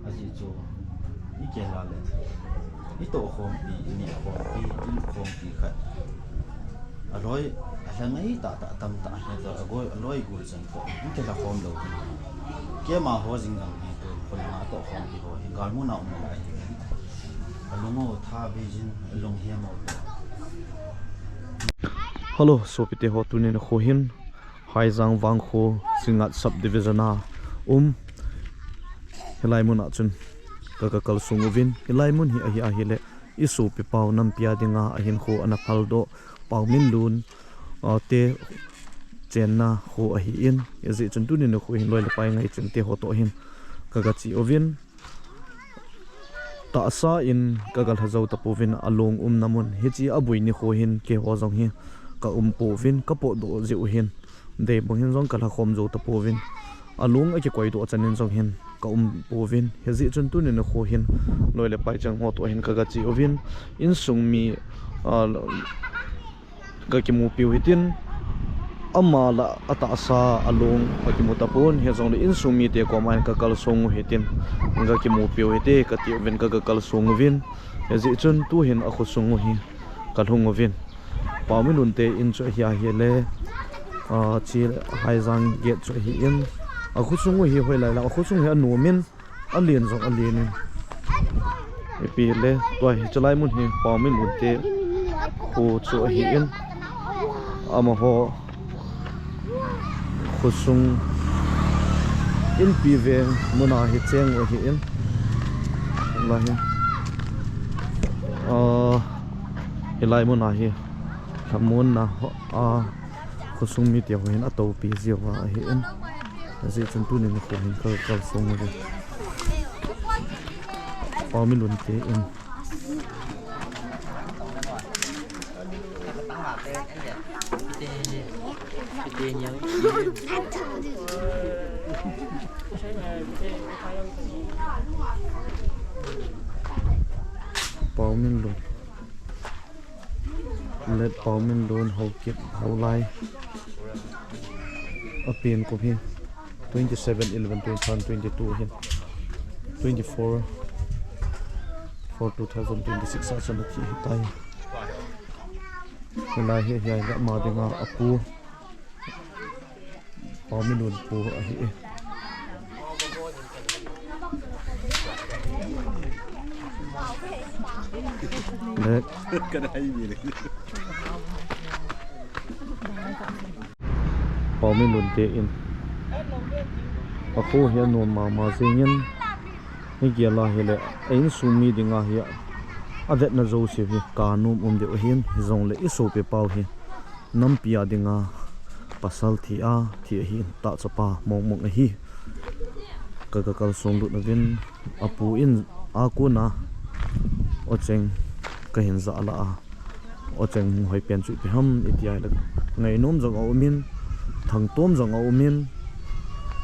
aji cho ikela le ito khom pi ni khom pi in khom pi khat aloi alangai ta tam ta he to agoi aloi gul chan to ikela khom lo ke ma ho jing dang he to kon ma to khom pi ho gal mu na um la hi alungo tha bi jin alung he mo to hello sopite ho tunin khohin haijang vangkho singat subdivision a helai mun achun kaga kal sunguvin helai mun hi a hi le isu pi pau nam pia dinga a hin kho ana phaldo PAOMINLUN te chenna kho a hi in yazi chun tunin kho hin loi le pai ngai chen te ho to hin kaga chi ovin ta sa in kaga hajau ta povin along namun hi chi abui ni kho hin ke ho jong hi ka povin ka po do ji u hin de bong hin jong kala khom jo ta povin alung a ki koi do chanin jong hin ka povin hezi chun tu ne kho hin loi le pai chang ho to hin kaga chi ovin insung mi ka ki mu piu hitin amala ata sa alung ka ki mu tapon he jong le insung mi te ko man ka kal song hitin nga ki mu piu hite ka ti ovin ka kal song vin hezi chun tu hin a khu sung hi ka hung ovin PAOMINLUN te in cho hi hi le chi haijang get cho hi in a khu sung hi hoi lai la a khu sung hi anu min a lien jong a lien in pi le toi chalai mun hi PAOMINLUN te khu cho hi in ama ho khu sung in pi ve muna hi cheng o hi in la hi helai muna hi lhamon na khusung mi tia hoin ato pi ziwa hi in azi chun tu ni ko hin kal song ri PAOMINLUN te in PAOMINLUN let PAOMINLUN how keep how lie appeal ko hi 27/11/2022 hin 24 for 2026 sa na thi tai la hi hi la ma dinga apu PAOMINLUN pu a hi let kana hi bi PAOMINLUN te in akho hian no ma zengin hi gela hele ein sumi dinga hi adet na zo se hi kanum de hin zong le iso pe pau hi nam pia dinga pasal thi a thi hi ta chapa mong hi ka kal song lu na vin apu in akuna ocheng ka hin za la a ocheng hoi pen chu pe ham itiai la ngai nom jong au min thang tom jong au min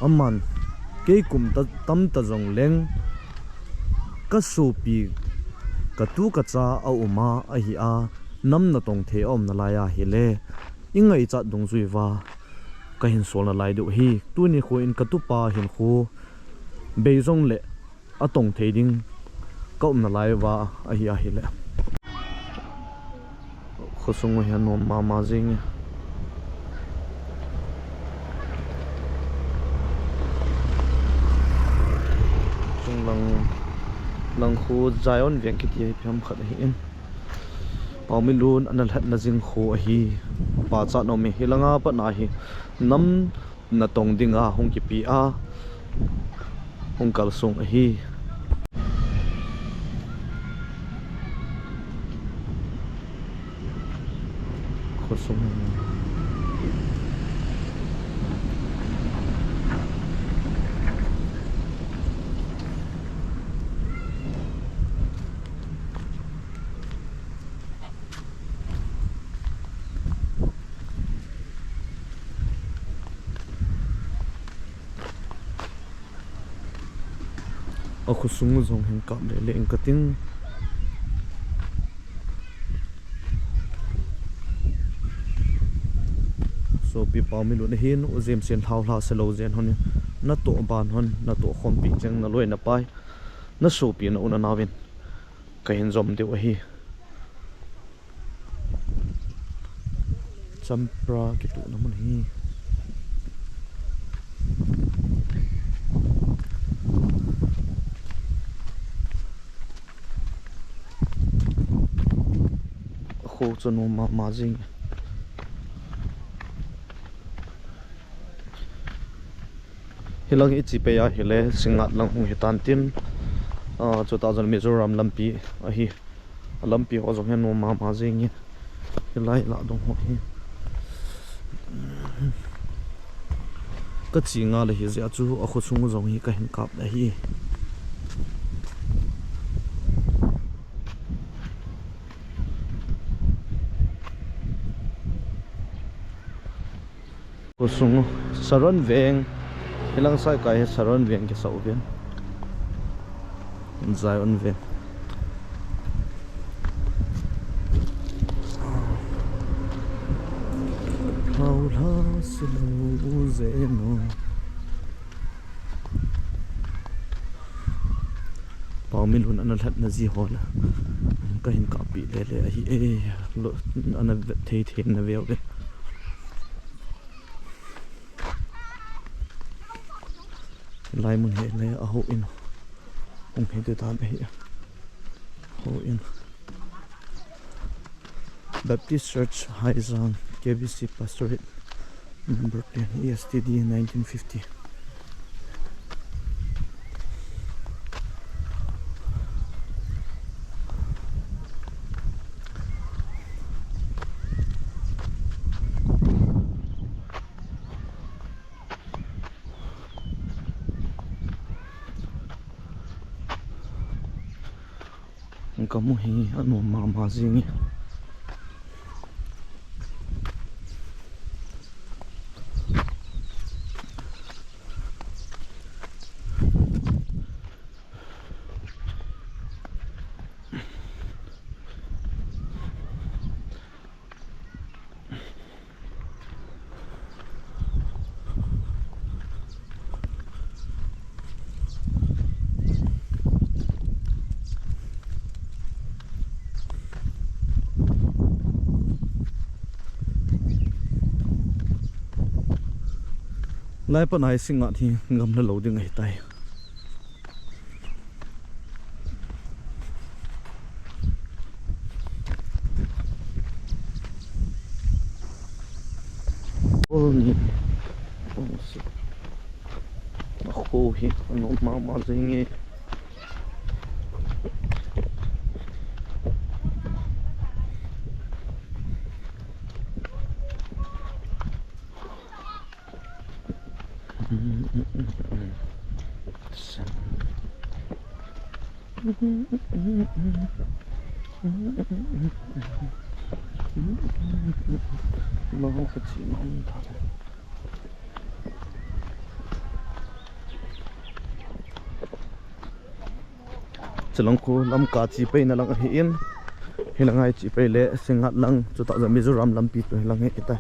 amman ke kum ta tam ta jong leng ka su pi ka tu ka cha au ma a hi a nam na tong the om na la ya hi le ingai cha dung zui wa ka hin sol na lai du hi tu ni kho in ka tu pa hin khu be jong le a tong the ding ka om na lai wa a hi le khosung hi no ma jing lang khu zion veng ki ti pham khat hi in PAOMINLUN anal hat na jing khu hi pa cha no me hilanga pa na hi nam na tong dinga hong ki pi a hong kal sung hi khosung aku sungu zong hen kap le eng kating so pi PAOMINLUN hin uzem sen hlau hla selo zen hon na to ban hon na to khom pi chang na loi na pai na so pi na una nawin ka hin zom de hi champra ki tu na mun hi kho chanu ma jing hilang ichi pe ya hile singat lang hung hitan tin 2000 Mizoram lampi ahi lampi ho jong hen ma jing hilai la dong ho hi ka chi nga le hi ja chu a khu chung jong hi ka hin kap da hi ko sung saron veng hilang sai kai saron veng ke sau ben zai on veng haula silo zeno paumilun anal hat na ji hola ka hin ka pi le le hi lo ana thei thei na ve ve lai mun he le a ho in ong he de tan he ho in Baptist Church Haijang KBC Pastorate number 10 ESTD 1950 kamu hi anu ma jing lai pa nai singa thi ngam na lo ding ai tai ol ni si ho hi no ma jing e mau ke chi mon ta chalong ko lam ka chi pe na lang hi in hilangai chi pe le singat lang chu ta Mizoram lampi to hilang he ta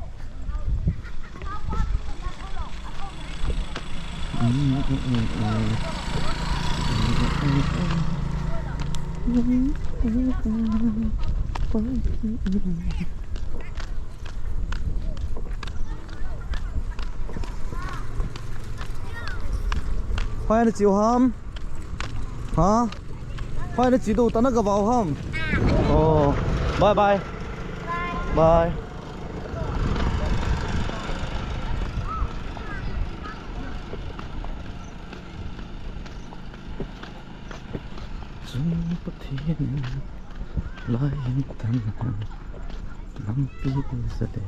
Khoai nó chịu hâm hả? Khoai nó chỉ đủ tao nó gặp vào hâm? Ồ, bye bye bye. Lại tan năm pi sẽ đến